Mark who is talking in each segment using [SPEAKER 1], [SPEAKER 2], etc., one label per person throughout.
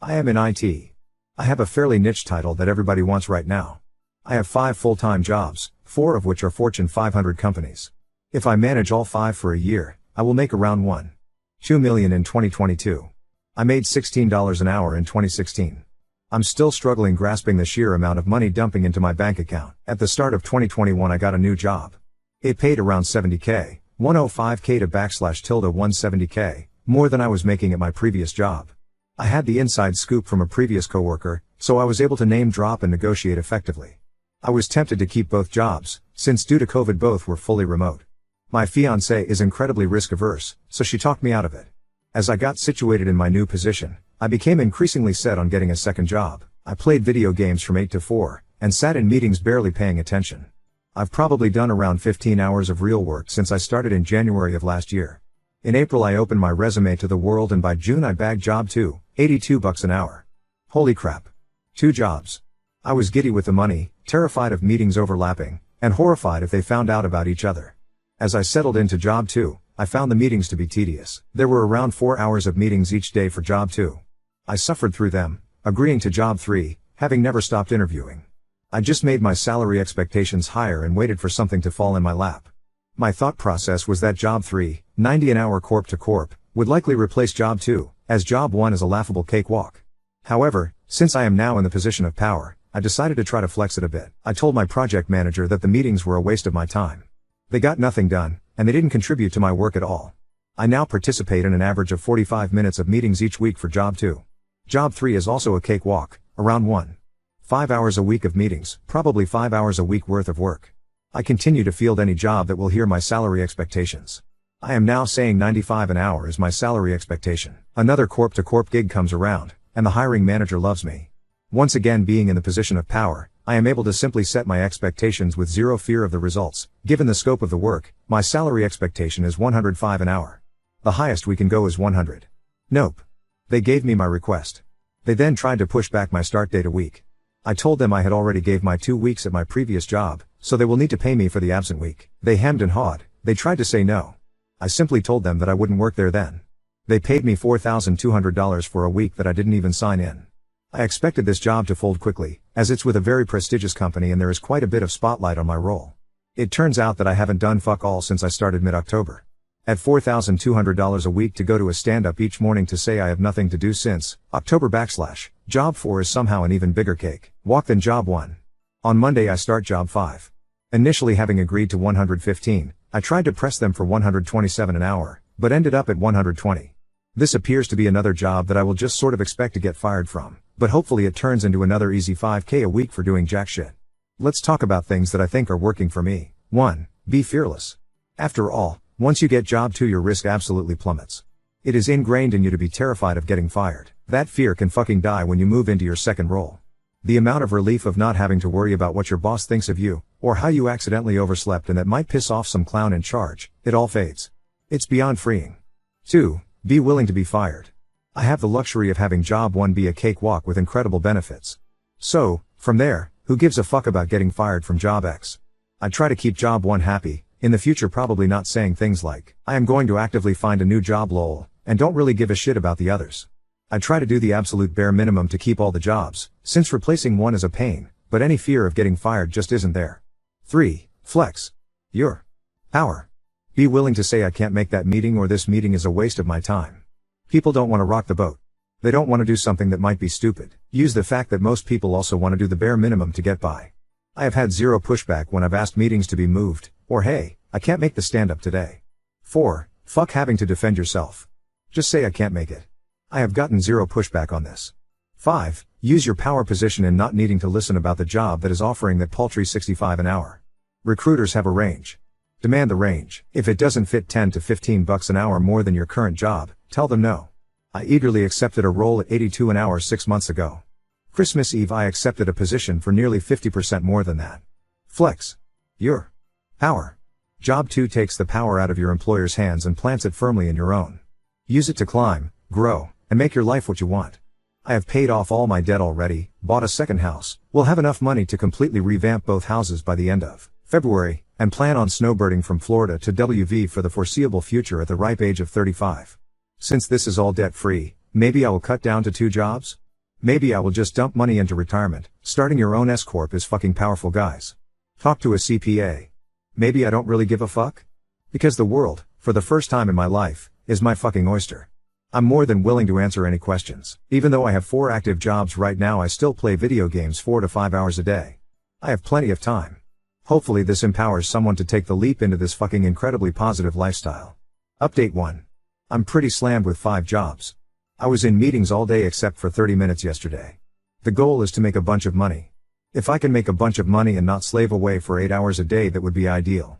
[SPEAKER 1] I am in IT. I have a fairly niche title that everybody wants right now. I have 5 full-time jobs, 4 of which are Fortune 500 companies. If I manage all 5 for a year, I will make around $1.2 million in 2022. I made $16 an hour in 2016. I'm still struggling grasping the sheer amount of money dumping into my bank account. At the start of 2021 I got a new job. It paid around $70K, 105K to /170K, more than I was making at my previous job. I had the inside scoop from a previous coworker, so I was able to name drop and negotiate effectively. I was tempted to keep both jobs, since due to COVID both were fully remote. My fiancée is incredibly risk averse, so she talked me out of it. As I got situated in my new position, I became increasingly set on getting a second job. I played video games from 8 to 4, and sat in meetings barely paying attention. I've probably done around 15 hours of real work since I started in January of last year. In April I opened my resume to the world and by June I bagged job 2, $82 an hour. Holy crap. 2 jobs. I was giddy with the money, terrified of meetings overlapping, and horrified if they found out about each other. As I settled into job 2, I found the meetings to be tedious. There were around 4 hours of meetings each day for job 2. I suffered through them, agreeing to job 3, having never stopped interviewing. I just made my salary expectations higher and waited for something to fall in my lap. My thought process was that job 3, $90 an hour corp to corp, would likely replace job 2, as job 1 is a laughable cakewalk. However, since I am now in the position of power, I decided to try to flex it a bit. I told my project manager that the meetings were a waste of my time. They got nothing done, and they didn't contribute to my work at all. I now participate in an average of 45 minutes of meetings each week for job 2. Job 3 is also a cakewalk, around 5 hours a week of meetings, probably 5 hours a week worth of work. I continue to field any job that will hear my salary expectations. I am now saying $95 an hour is my salary expectation. Another corp to corp gig comes around, and the hiring manager loves me. Once again being in the position of power, I am able to simply set my expectations with zero fear of the results. Given the scope of the work, my salary expectation is $105 an hour. The highest we can go is $100. Nope. They gave me my request. They then tried to push back my start date a week. I told them I had already gave my 2 weeks at my previous job, so they will need to pay me for the absent week. They hemmed and hawed. They tried to say no. I simply told them that I wouldn't work there then. They paid me $4,200 for a week that I didn't even sign in. I expected this job to fold quickly, as it's with a very prestigious company and there is quite a bit of spotlight on my role. It turns out that I haven't done fuck all since I started mid-October. At $4,200 a week to go to a stand-up each morning to say I have nothing to do since October / job 4 is somehow an even bigger cake walk than job 1. On Monday I start job 5. Initially having agreed to $115, I tried to press them for $127 an hour, but ended up at $120. This appears to be another job that I will just sort of expect to get fired from, but hopefully it turns into another easy $5K a week for doing jack shit. Let's talk about things that I think are working for me. 1. Be fearless. After all, once you get job 2 your risk absolutely plummets. It is ingrained in you to be terrified of getting fired. That fear can fucking die when you move into your second role. The amount of relief of not having to worry about what your boss thinks of you, or how you accidentally overslept and that might piss off some clown in charge, it all fades. It's beyond freeing. 2. Be willing to be fired. I have the luxury of having job 1 be a cakewalk with incredible benefits. So, from there, who gives a fuck about getting fired from job X? I try to keep job 1 happy, in the future probably not saying things like, I am going to actively find a new job lol, and don't really give a shit about the others. I try to do the absolute bare minimum to keep all the jobs, since replacing one is a pain, but any fear of getting fired just isn't there. 3. Flex. Your power. Be willing to say I can't make that meeting or this meeting is a waste of my time. People don't want to rock the boat. They don't want to do something that might be stupid. Use the fact that most people also want to do the bare minimum to get by. I have had zero pushback when I've asked meetings to be moved, or hey, I can't make the stand-up today. 4. Fuck having to defend yourself. Just say I can't make it. I have gotten zero pushback on this. 5. Use your power position in not needing to listen about the job that is offering that paltry $65 an hour. Recruiters have a range. Demand the range. If it doesn't fit $10 to $15 an hour more than your current job, tell them no. I eagerly accepted a role at $82 an hour 6 months ago. Christmas Eve I accepted a position for nearly 50% more than that. Flex. Your power. Job 2 takes the power out of your employer's hands and plants it firmly in your own. Use it to climb, grow, and make your life what you want. I have paid off all my debt already, bought a second house, will have enough money to completely revamp both houses by the end of February, and plan on snowbirding from Florida to WV for the foreseeable future at the ripe age of 35. Since this is all debt-free, maybe I will cut down to 2 jobs? Maybe I will just dump money into retirement. Starting your own S-corp is fucking powerful, guys. Talk to a CPA. Maybe I don't really give a fuck? Because the world, for the first time in my life, is my fucking oyster. I'm more than willing to answer any questions. Even though I have 4 active jobs right now, I still play video games 4 to 5 hours a day. I have plenty of time. Hopefully this empowers someone to take the leap into this fucking incredibly positive lifestyle. Update 1. I'm pretty slammed with 5 jobs. I was in meetings all day except for 30 minutes yesterday. The goal is to make a bunch of money. If I can make a bunch of money and not slave away for 8 hours a day, that would be ideal.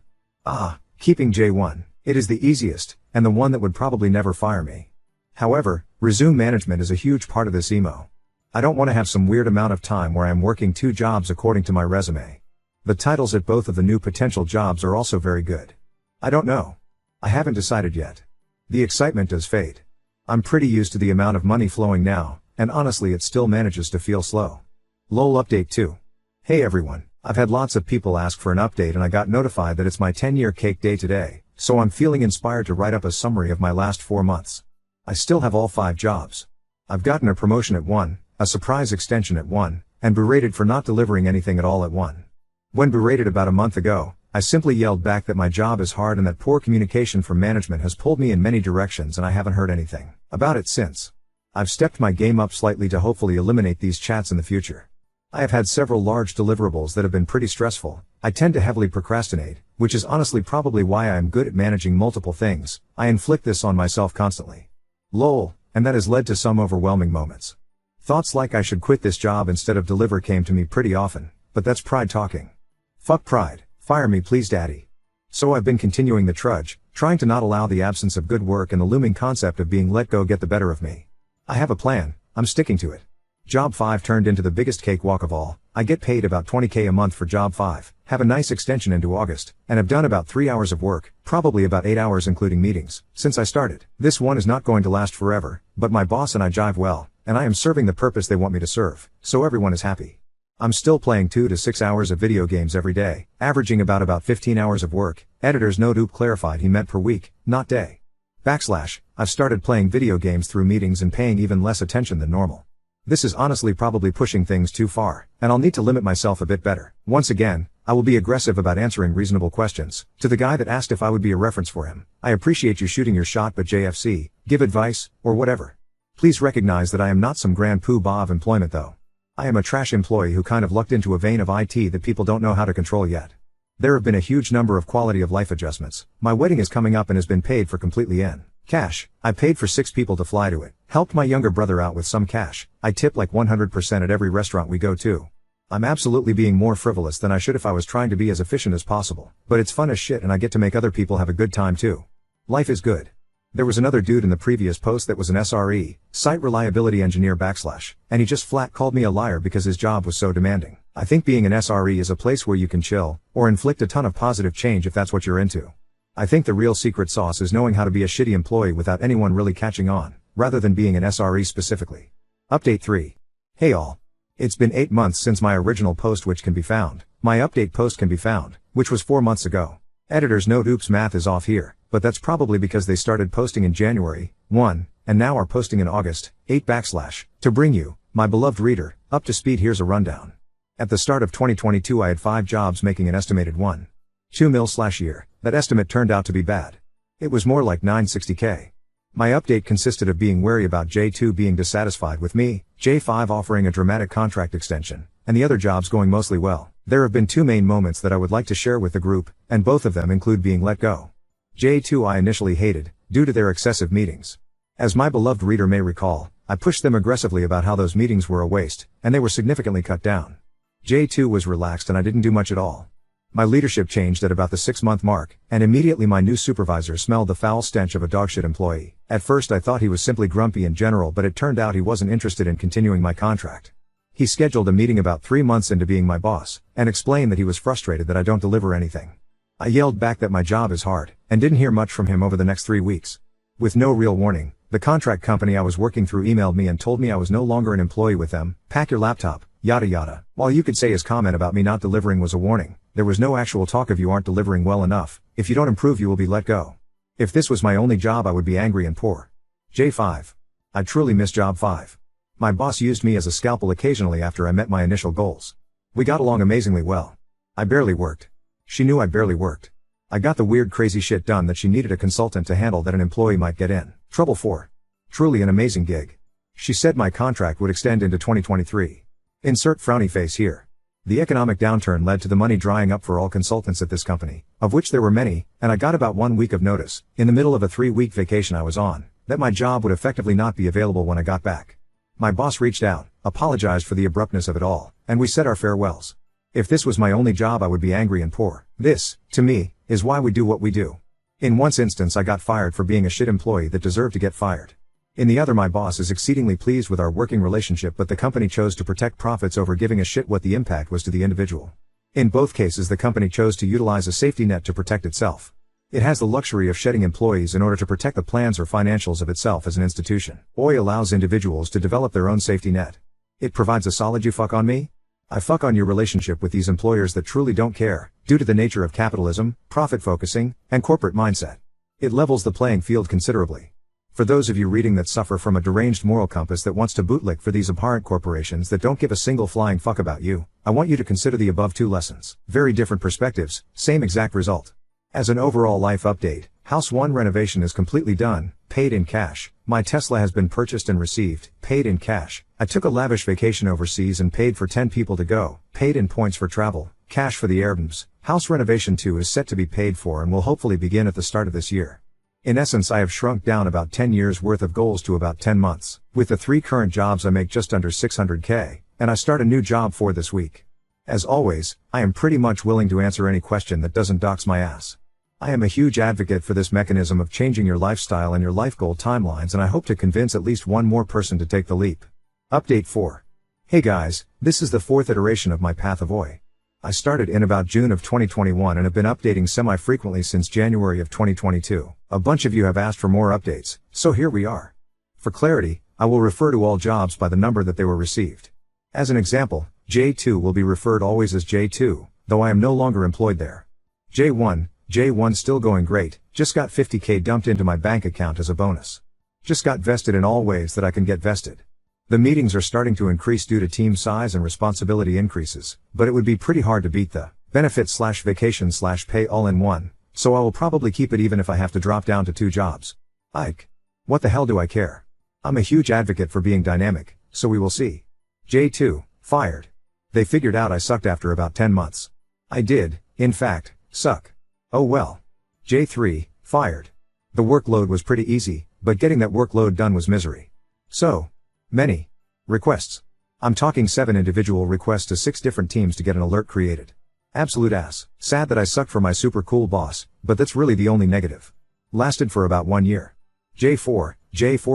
[SPEAKER 1] Keeping J1. It is the easiest, and the one that would probably never fire me. However, resume management is a huge part of this emo. I don't want to have some weird amount of time where I am working 2 jobs according to my resume. The titles at both of the new potential jobs are also very good. I don't know. I haven't decided yet. The excitement does fade. I'm pretty used to the amount of money flowing now, and honestly it still manages to feel slow. LOL update 2. Hey everyone, I've had lots of people ask for an update and I got notified that it's my 10-year cake day today, so I'm feeling inspired to write up a summary of my last 4 months. I still have all 5 jobs. I've gotten a promotion at 1, a surprise extension at 1, and berated for not delivering anything at all at 1. When berated about a month ago, I simply yelled back that my job is hard and that poor communication from management has pulled me in many directions, and I haven't heard anything about it since. I've stepped my game up slightly to hopefully eliminate these chats in the future. I have had several large deliverables that have been pretty stressful. I tend to heavily procrastinate, which is honestly probably why I am good at managing multiple things. I inflict this on myself constantly. LOL, and that has led to some overwhelming moments. Thoughts like I should quit this job instead of deliver came to me pretty often, but that's pride talking. Fuck pride. Fire me please, daddy. So I've been continuing the trudge, trying to not allow the absence of good work and the looming concept of being let go get the better of me. I have a plan, I'm sticking to it. Job 5 turned into the biggest cakewalk of all. I get paid about $20K a month for job 5, have a nice extension into August, and have done about 3 hours of work, probably about 8 hours including meetings, since I started. This one is not going to last forever, but my boss and I jive well, and I am serving the purpose they want me to serve, so everyone is happy. I'm still playing 2 to 6 hours of video games every day, averaging about 15 hours of work. Editor's note: Oop clarified he meant per week, not day. I've started playing video games through meetings and paying even less attention than normal. This is honestly probably pushing things too far, and I'll need to limit myself a bit better. Once again, I will be aggressive about answering reasonable questions. To the guy that asked if I would be a reference for him, I appreciate you shooting your shot, but JFC, give advice, or whatever. Please recognize that I am not some grand poobah of employment though. I am a trash employee who kind of lucked into a vein of IT that people don't know how to control yet. There have been a huge number of quality of life adjustments. My wedding is coming up and has been paid for completely in cash. I paid for 6 people to fly to it. Helped my younger brother out with some cash. I tip like 100% at every restaurant we go to. I'm absolutely being more frivolous than I should if I was trying to be as efficient as possible. But it's fun as shit and I get to make other people have a good time too. Life is good. There was another dude in the previous post that was an SRE, site reliability engineer / and he just flat called me a liar because his job was so demanding. I think being an SRE is a place where you can chill, or inflict a ton of positive change if that's what you're into. I think the real secret sauce is knowing how to be a shitty employee without anyone really catching on, rather than being an SRE specifically. Update 3. Hey all. It's been 8 months since my original post which can be found. My update post can be found, which was 4 months ago. Editor's note: Oops, math is off here, but that's probably because they started posting in January 1, and now are posting in August 8 / To bring you, my beloved reader, up to speed, here's a rundown. At the start of 2022 I had 5 jobs making an estimated 1.2 mil/year. That estimate turned out to be bad. It was more like 960K. My update consisted of being wary about J2 being dissatisfied with me, J5 offering a dramatic contract extension, and the other jobs going mostly well. There have been 2 main moments that I would like to share with the group, and both of them include being let go. J2 I initially hated, due to their excessive meetings. As my beloved reader may recall, I pushed them aggressively about how those meetings were a waste, and they were significantly cut down. J2 was relaxed and I didn't do much at all. My leadership changed at about the 6-month mark, and immediately my new supervisor smelled the foul stench of a dogshit employee. At first I thought he was simply grumpy in general, but it turned out he wasn't interested in continuing my contract. He scheduled a meeting about 3 months into being my boss, and explained that he was frustrated that I don't deliver anything. I yelled back that my job is hard, and didn't hear much from him over the next 3 weeks. With no real warning, the contract company I was working through emailed me and told me I was no longer an employee with them. Pack your laptop, yada yada. While you could say his comment about me not delivering was a warning, there was no actual talk of you aren't delivering well enough. If you don't improve you will be let go. If this was my only job I would be angry and poor. J5. I truly miss job 5. My boss used me as a scalpel occasionally after I met my initial goals. We got along amazingly well. I barely worked. She knew I barely worked. I got the weird crazy shit done that she needed a consultant to handle that an employee might get in trouble for. Truly an amazing gig. She said my contract would extend into 2023. Insert frowny face here. The economic downturn led to the money drying up for all consultants at this company, of which there were many, and I got about 1 week of notice, in the middle of a 3-week vacation I was on, that my job would effectively not be available when I got back. My boss reached out, apologized for the abruptness of it all, and we said our farewells. If this was my only job I would be angry and poor. This, to me, is why we do what we do. In one instance I got fired for being a shit employee that deserved to get fired. In the other my boss is exceedingly pleased with our working relationship, but the company chose to protect profits over giving a shit what the impact was to the individual. In both cases the company chose to utilize a safety net to protect itself. It has the luxury of shedding employees in order to protect the plans or financials of itself as an institution. OI allows individuals to develop their own safety net. It provides a solid "you fuck on me? I fuck on your" relationship with these employers that truly don't care, due to the nature of capitalism, profit focusing, and corporate mindset. It levels the playing field considerably. For those of you reading that suffer from a deranged moral compass that wants to bootlick for these abhorrent corporations that don't give a single flying fuck about you, I want you to consider the above 2 lessons. Very different perspectives, same exact result. As an overall life update, House 1 renovation is completely done, paid in cash. My Tesla has been purchased and received, paid in cash. I took a lavish vacation overseas and paid for 10 people to go, paid in points for travel, cash for the Airbnbs. House renovation 2 is set to be paid for and will hopefully begin at the start of this year. In essence I have shrunk down about 10 years worth of goals to about 10 months. With the 3 current jobs I make just under $600K, and I start a new job for this week. As always, I am pretty much willing to answer any question that doesn't dox my ass. I am a huge advocate for this mechanism of changing your lifestyle and your life goal timelines, and I hope to convince at least one more person to take the leap. Update 4. Hey guys, this is the 4th iteration of my Path of OI. I started in about June of 2021 and have been updating semi-frequently since January of 2022. A bunch of you have asked for more updates, so here we are. For clarity, I will refer to all jobs by the number that they were received. As an example, J2 will be referred always as J2, though I am no longer employed there. J1 still going great, just got $50K dumped into my bank account as a bonus. Just got vested in all ways that I can get vested. The meetings are starting to increase due to team size and responsibility increases, but it would be pretty hard to beat the benefit/vacation/pay all in one, so I will probably keep it even if I have to drop down to 2 jobs. Ike. What the hell do I care? I'm a huge advocate for being dynamic, so we will see. J2, fired. They figured out I sucked after about 10 months. I did, in fact, suck. Oh well. J3, fired. The workload was pretty easy, but getting that workload done was misery. So many requests. I'm talking 7 individual requests to 6 different teams to get an alert created. Absolute ass. Sad that I suck for my super cool boss, but that's really the only negative. Lasted for about 1 year. J4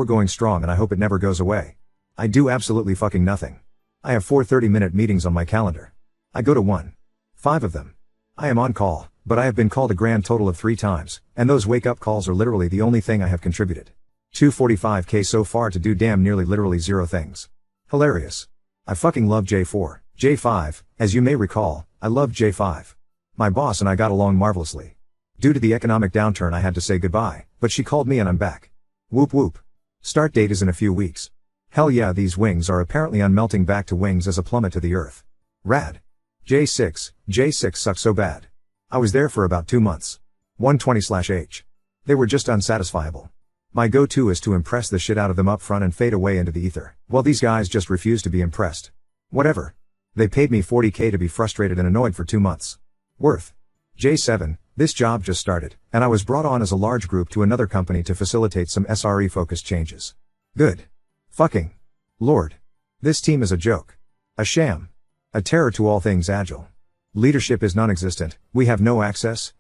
[SPEAKER 1] going strong, and I hope it never goes away. I do absolutely fucking nothing. I have 4 30-minute meetings on my calendar. I go to 5 of them. I am on call, but I have been called a grand total of 3 times, and those wake-up calls are literally the only thing I have contributed. 245K so far to do damn nearly literally 0 things. Hilarious. I fucking love J4. J5, as you may recall, I love J5. My boss and I got along marvelously. Due to the economic downturn I had to say goodbye, but she called me and I'm back. Whoop whoop. Start date is in a few weeks. Hell yeah, these wings are apparently unmelting back to wings as a plummet to the earth. Rad. J6 sucks so bad. I was there for about 2 months. 120/H. They were just unsatisfiable. My go-to is to impress the shit out of them up front and fade away into the ether. Well, these guys just refuse to be impressed. Whatever. They paid me 40K to be frustrated and annoyed for 2 months. Worth. J7, this job just started, and I was brought on as a large group to another company to facilitate some SRE-focused changes. Good. Fucking Lord. This team is a joke. A sham. A terror to all things agile. Leadership is non-existent, we have no access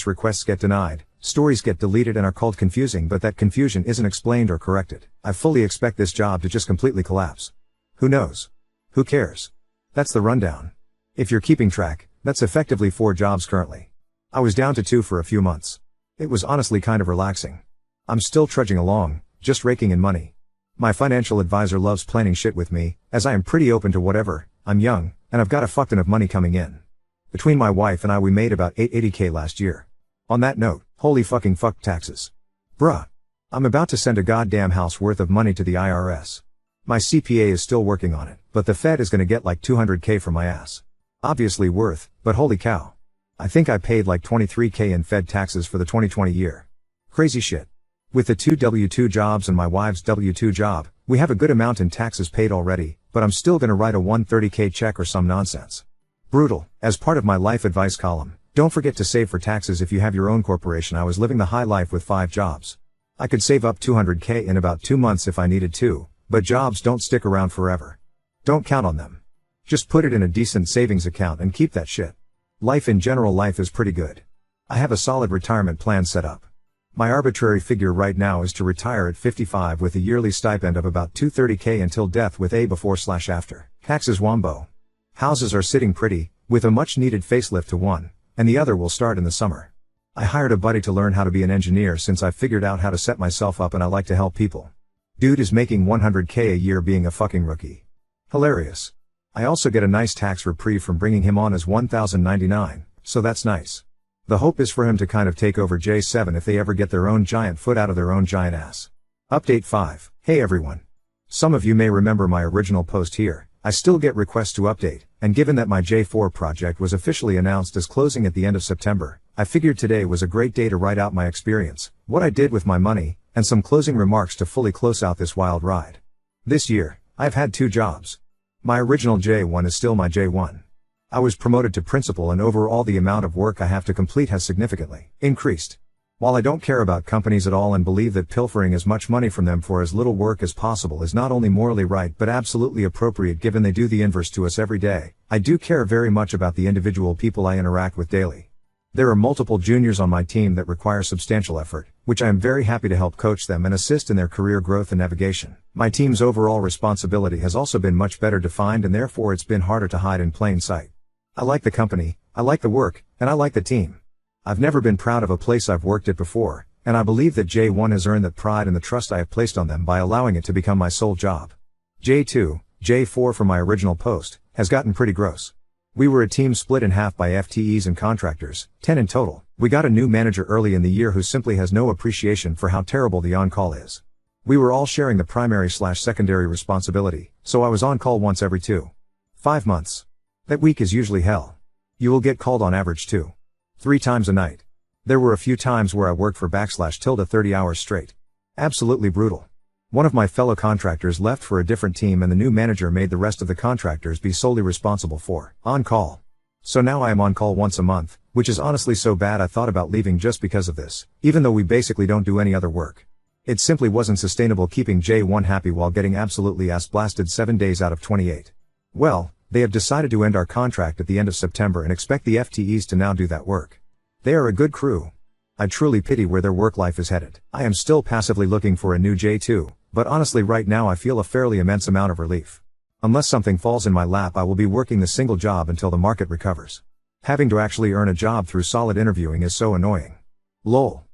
[SPEAKER 1] requests get denied, stories get deleted and are called confusing, but that confusion isn't explained or corrected. I fully expect this job to just completely collapse. Who knows? Who cares? That's the rundown. If you're keeping track, that's effectively 4 jobs currently. I was down to 2 for a few months. It was honestly kind of relaxing. I'm still trudging along, just raking in money. My financial advisor loves planning shit with me, as I am pretty open to whatever. I'm young, and I've got a fuck ton of money coming in. Between my wife and I we made about 880K last year. On that note, holy fucking fuck taxes. Bruh. I'm about to send a goddamn house worth of money to the IRS. My CPA is still working on it, but the Fed is gonna get like 200K from my ass. Obviously worth, but holy cow. I think I paid like 23K in Fed taxes for the 2020 year. Crazy shit. With the 2 W-2 jobs and my wife's W-2 job, we have a good amount in taxes paid already, but I'm still gonna write a 130K check or some nonsense. Brutal. As part of my life advice column, don't forget to save for taxes if you have your own corporation. I was living the high life with 5 jobs. I could save up 200K in about 2 months if I needed to, but jobs don't stick around forever. Don't count on them. Just put it in a decent savings account and keep that shit. Life in general, life is pretty good. I have a solid retirement plan set up. My arbitrary figure right now is to retire at 55 with a yearly stipend of about 230K until death with a before/after taxes wombo. Houses are sitting pretty, with a much needed facelift to one, and the other will start in the summer. I hired a buddy to learn how to be an engineer since I figured out how to set myself up and I like to help people. Dude is making 100K a year being a fucking rookie. Hilarious. I also get a nice tax reprieve from bringing him on as 1099, so that's nice. The hope is for him to kind of take over J7 if they ever get their own giant foot out of their own giant ass. Update 5. Hey everyone. Some of you may remember my original post here. I still get requests to update, and given that my J4 project was officially announced as closing at the end of September, I figured today was a great day to write out my experience, what I did with my money, and some closing remarks to fully close out this wild ride. This year, I've had 2 jobs. My original J1 is still my J1. I was promoted to principal and overall the amount of work I have to complete has significantly increased. While I don't care about companies at all and believe that pilfering as much money from them for as little work as possible is not only morally right but absolutely appropriate given they do the inverse to us every day, I do care very much about the individual people I interact with daily. There are multiple juniors on my team that require substantial effort, which I am very happy to help coach them and assist in their career growth and navigation. My team's overall responsibility has also been much better defined and therefore it's been harder to hide in plain sight. I like the company, I like the work, and I like the team. I've never been proud of a place I've worked at before, and I believe that J1 has earned that pride and the trust I have placed on them by allowing it to become my sole job. J2, J4 from my original post, has gotten pretty gross. We were a team split in half by FTEs and contractors, 10 in total. We got a new manager early in the year who simply has no appreciation for how terrible the on-call is. We were all sharing the primary/secondary responsibility, so I was on call once every 2.5 months. That week is usually hell. You will get called on average 2-3 times a night. There were a few times where I worked for /30 hours straight. Absolutely brutal. One of my fellow contractors left for a different team and the new manager made the rest of the contractors be solely responsible for on-call. So now I am on call once a month, which is honestly so bad I thought about leaving just because of this, even though we basically don't do any other work. It simply wasn't sustainable keeping J1 happy while getting absolutely ass-blasted 7 days out of 28. Well, they have decided to end our contract at the end of September and expect the FTEs to now do that work. They are a good crew. I truly pity where their work life is headed. I am still passively looking for a new J2, but honestly right now I feel a fairly immense amount of relief. Unless something falls in my lap I will be working the single job until the market recovers. Having to actually earn a job through solid interviewing is so annoying. Lol.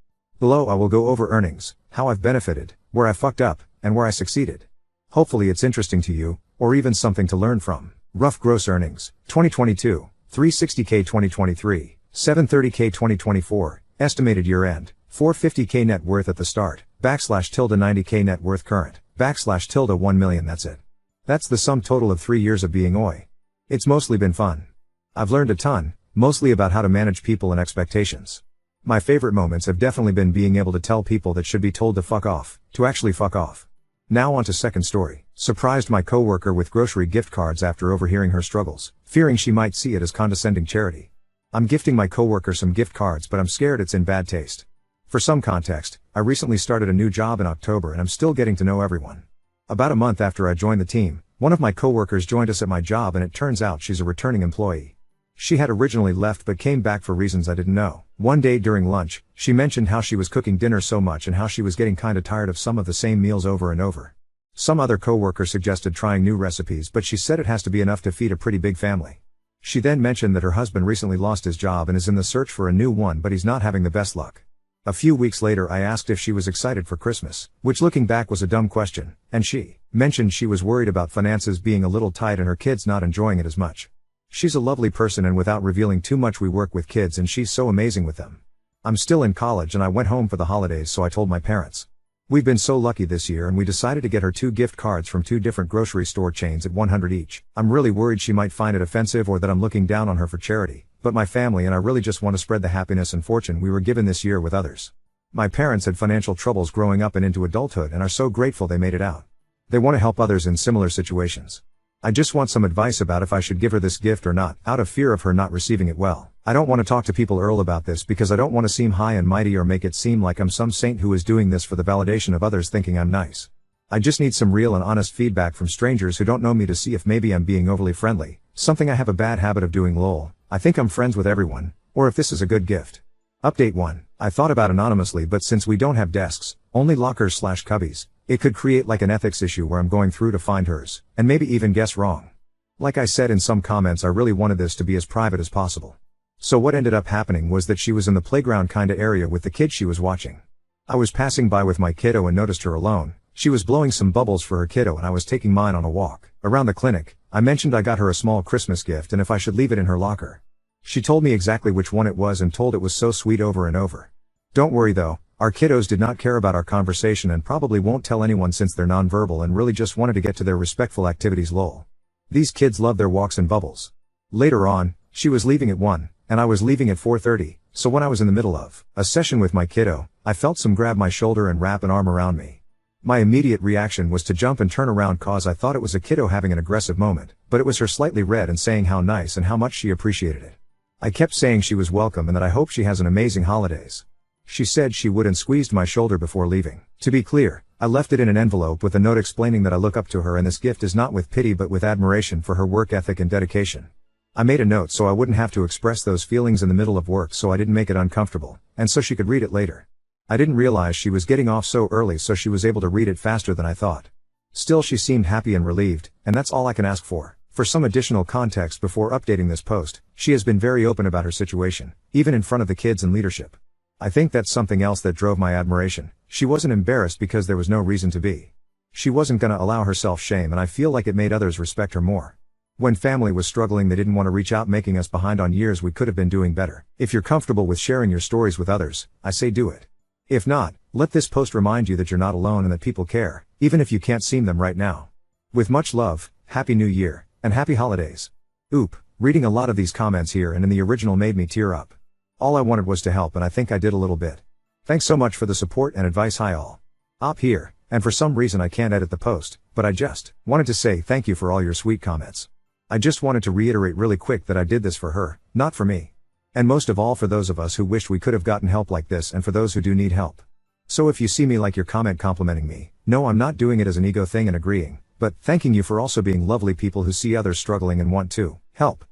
[SPEAKER 1] Below I will go over earnings, how I've benefited, where I fucked up, and where I succeeded. Hopefully it's interesting to you, or even something to learn from. Rough gross earnings, 2022, 360K 2023, 730K 2024, estimated year-end, 450K net worth at the start, /90K net worth current, /1 million that's it. That's the sum total of 3 years of being Oi. It's mostly been fun. I've learned a ton, mostly about how to manage people and expectations. My favorite moments have definitely been being able to tell people that should be told to fuck off, to actually fuck off. Now on to second story. Surprised my coworker with grocery gift cards after overhearing her struggles, fearing she might see it as condescending charity. I'm gifting my coworker some gift cards but I'm scared it's in bad taste. For some context, I recently started a new job in October and I'm still getting to know everyone. About a month after I joined the team, one of my coworkers joined us at my job and it turns out she's a returning employee. She had originally left but came back for reasons I didn't know. One day during lunch, she mentioned how she was cooking dinner so much and how she was getting kinda tired of some of the same meals over and over. Some other coworker suggested trying new recipes but she said it has to be enough to feed a pretty big family. She then mentioned that her husband recently lost his job and is in the search for a new one but he's not having the best luck. A few weeks later I asked if she was excited for Christmas, which looking back was a dumb question, and she mentioned she was worried about finances being a little tight and her kids not enjoying it as much. She's a lovely person and without revealing too much we work with kids and she's so amazing with them. I'm still in college and I went home for the holidays so I told my parents. We've been so lucky this year and we decided to get her 2 gift cards from 2 different grocery store chains at 100 each. I'm really worried she might find it offensive or that I'm looking down on her for charity, but my family and I really just want to spread the happiness and fortune we were given this year with others. My parents had financial troubles growing up and into adulthood and are so grateful they made it out. They want to help others in similar situations. I just want some advice about if I should give her this gift or not, out of fear of her not receiving it well. I don't want to talk to people Earl about this because I don't want to seem high and mighty or make it seem like I'm some saint who is doing this for the validation of others thinking I'm nice. I just need some real and honest feedback from strangers who don't know me to see if maybe I'm being overly friendly, something I have a bad habit of doing lol. I think I'm friends with everyone, or if this is a good gift. Update 1. I thought about anonymously but since we don't have desks, only lockers/cubbies, it could create like an ethics issue where I'm going through to find hers, and maybe even guess wrong. Like I said in some comments I really wanted this to be as private as possible. So what ended up happening was that she was in the playground kinda area with the kid she was watching. I was passing by with my kiddo and noticed her alone. She was blowing some bubbles for her kiddo and I was taking mine on a walk. Around the clinic, I mentioned I got her a small Christmas gift and if I should leave it in her locker. She told me exactly which one it was and told it was so sweet over and over. Don't worry though, our kiddos did not care about our conversation and probably won't tell anyone since they're nonverbal and really just wanted to get to their respectful activities lol. These kids love their walks and bubbles. Later on, she was leaving at 1, and I was leaving at 4:30, so when I was in the middle of a session with my kiddo, I felt some grab my shoulder and wrap an arm around me. My immediate reaction was to jump and turn around cause I thought it was a kiddo having an aggressive moment, but it was her slightly red and saying how nice and how much she appreciated it. I kept saying she was welcome and that I hope she has an amazing holidays. She said she would and squeezed my shoulder before leaving. To be clear, I left it in an envelope with a note explaining that I look up to her and this gift is not with pity but with admiration for her work ethic and dedication. I made a note so I wouldn't have to express those feelings in the middle of work so I didn't make it uncomfortable, and so she could read it later. I didn't realize she was getting off so early so she was able to read it faster than I thought. Still she seemed happy and relieved, and that's all I can ask for. For some additional context before updating this post, she has been very open about her situation, even in front of the kids and leadership. I think that's something else that drove my admiration. She wasn't embarrassed because there was no reason to be. She wasn't gonna allow herself shame and I feel like it made others respect her more. When family was struggling they didn't want to reach out making us behind on years we could have been doing better. If you're comfortable with sharing your stories with others, I say do it. If not, let this post remind you that you're not alone and that people care, even if you can't see them right now. With much love, Happy New Year, and Happy Holidays. Oop, reading a lot of these comments here and in the original made me tear up. All I wanted was to help and I think I did a little bit. Thanks so much for the support and advice. Hi all. Op here, and for some reason I can't edit the post, but I just wanted to say thank you for all your sweet comments. I just wanted to reiterate really quick that I did this for her, not for me. And most of all for those of us who wished we could have gotten help like this and for those who do need help. So if you see me like your comment complimenting me, no I'm not doing it as an ego thing and agreeing, but thanking you for also being lovely people who see others struggling and want to help.